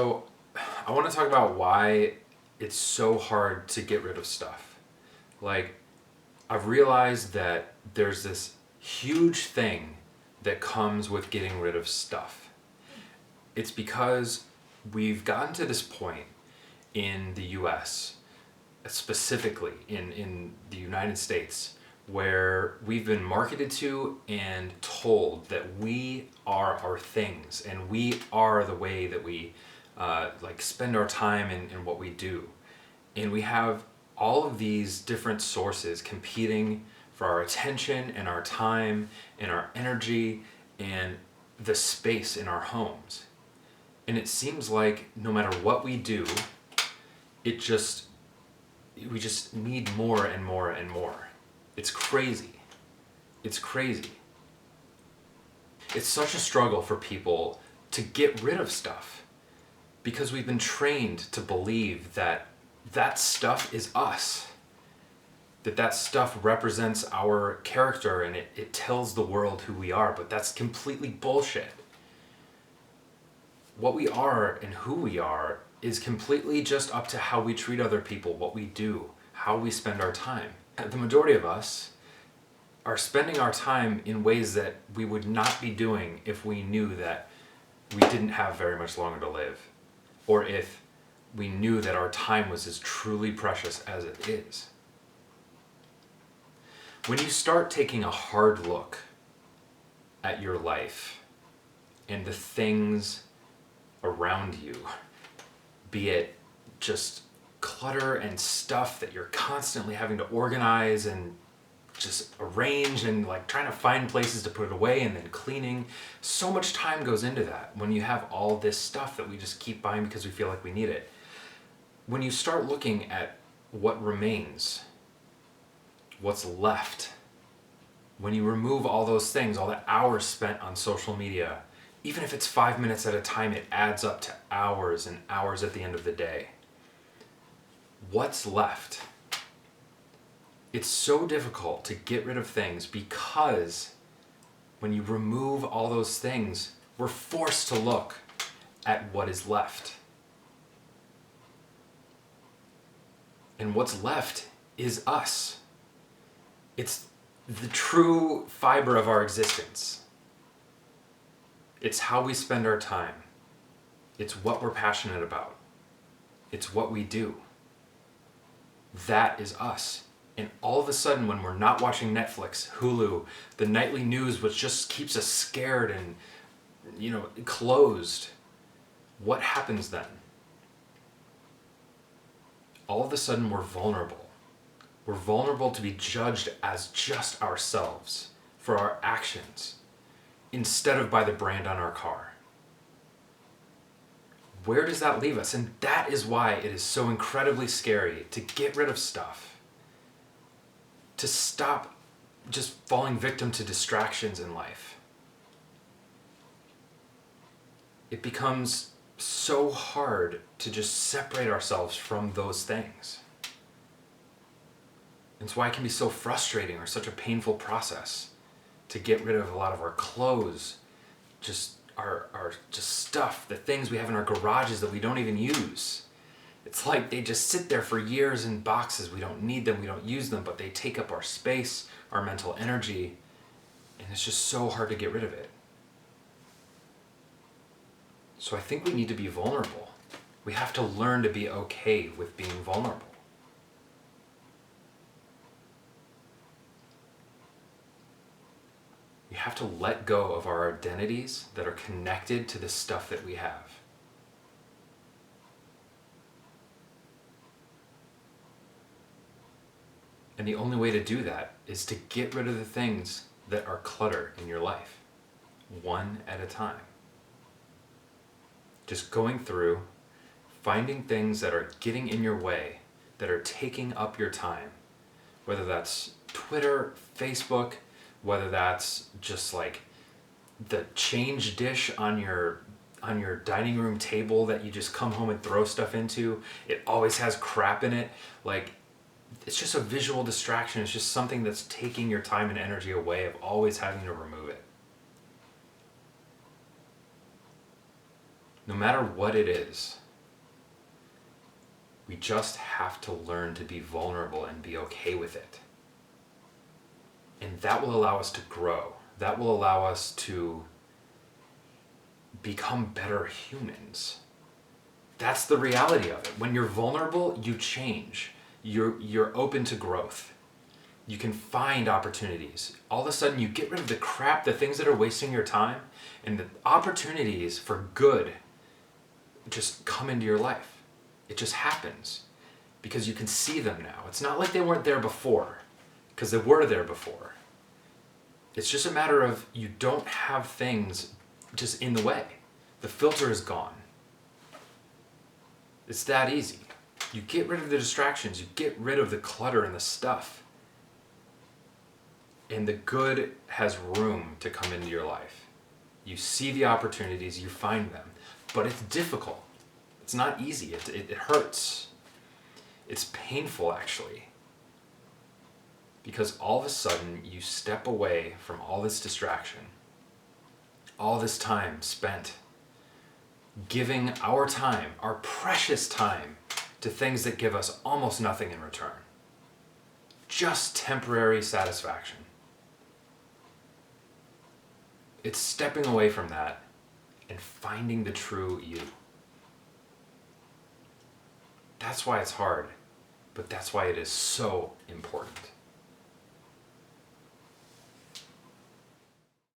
So, I want to talk about why it's so hard to get rid of stuff. Like, I've realized that there's this huge thing that comes with getting rid of stuff. It's because we've gotten to this point in the US, specifically in the United States, where we've been marketed to and told that we are our things and we are the way that we spend our time in what we do. And we have all of these different sources competing for our attention and our time and our energy and the space in our homes. And it seems like no matter what we do, we just need more and more and more. It's crazy. It's crazy. It's such a struggle for people to get rid of stuff because we've been trained to believe that that stuff is us. That stuff represents our character and it tells the world who we are, but that's completely bullshit. What we are and who we are is completely just up to how we treat other people, what we do, how we spend our time. The majority of us are spending our time in ways that we would not be doing if we knew that we didn't have very much longer to live, or if we knew that our time was as truly precious as it is. When you start taking a hard look at your life and the things around you, be it just clutter and stuff that you're constantly having to organize and just arrange and like trying to find places to put it away and then cleaning. So much time goes into that when you have all this stuff that we just keep buying because we feel like we need it. When you start looking at what remains, what's left, when you remove all those things, all the hours spent on social media, even if it's 5 minutes at a time, it adds up to hours and hours at the end of the day. What's left? It's so difficult to get rid of things because when you remove all those things, we're forced to look at what is left. And what's left is us. It's the true fiber of our existence. It's how we spend our time. It's what we're passionate about. It's what we do. That is us. And all of a sudden, when we're not watching Netflix, Hulu, the nightly news, which just keeps us scared and, closed, what happens then? All of a sudden, we're vulnerable. We're vulnerable to be judged as just ourselves for our actions, instead of by the brand on our car. Where does that leave us? And that is why it is so incredibly scary to get rid of stuff. To stop just falling victim to distractions in life. It becomes so hard to just separate ourselves from those things. It's why it can be so frustrating or such a painful process to get rid of a lot of our clothes, just our just stuff, the things we have in our garages that we don't even use. It's like they just sit there for years in boxes. We don't need them, we don't use them, but they take up our space, our mental energy, and it's just so hard to get rid of it. So I think we need to be vulnerable. We have to learn to be okay with being vulnerable. We have to let go of our identities that are connected to the stuff that we have. And the only way to do that is to get rid of the things that are clutter in your life, one at a time. Just going through, finding things that are getting in your way, that are taking up your time, whether that's Twitter, Facebook, whether that's just like the change dish on your dining room table that you just come home and throw stuff into. It always has crap in it. Like, it's just a visual distraction. It's just something that's taking your time and energy away of always having to remove it. no matter what it is, we just have to learn to be vulnerable and be okay with it. And that will allow us to grow. That will allow us to become better humans. That's the reality of it. When you're vulnerable, you change. You're open to growth. You can find opportunities. All of a sudden, you get rid of the crap, the things that are wasting your time, and the opportunities for good just come into your life. It just happens because you can see them now. It's not like they weren't there before, because they were there before. It's just a matter of you don't have things just in the way. The filter is gone. It's that easy. You get rid of the distractions. You get rid of the clutter and the stuff. And the good has room to come into your life. You see the opportunities, you find them. But it's difficult. It's not easy. It hurts. It's painful, actually. Because all of a sudden, you step away from all this distraction. All this time spent giving our time, our precious time, to things that give us almost nothing in return. Just temporary satisfaction. It's stepping away from that and finding the true you. That's why it's hard, but that's why it is so important.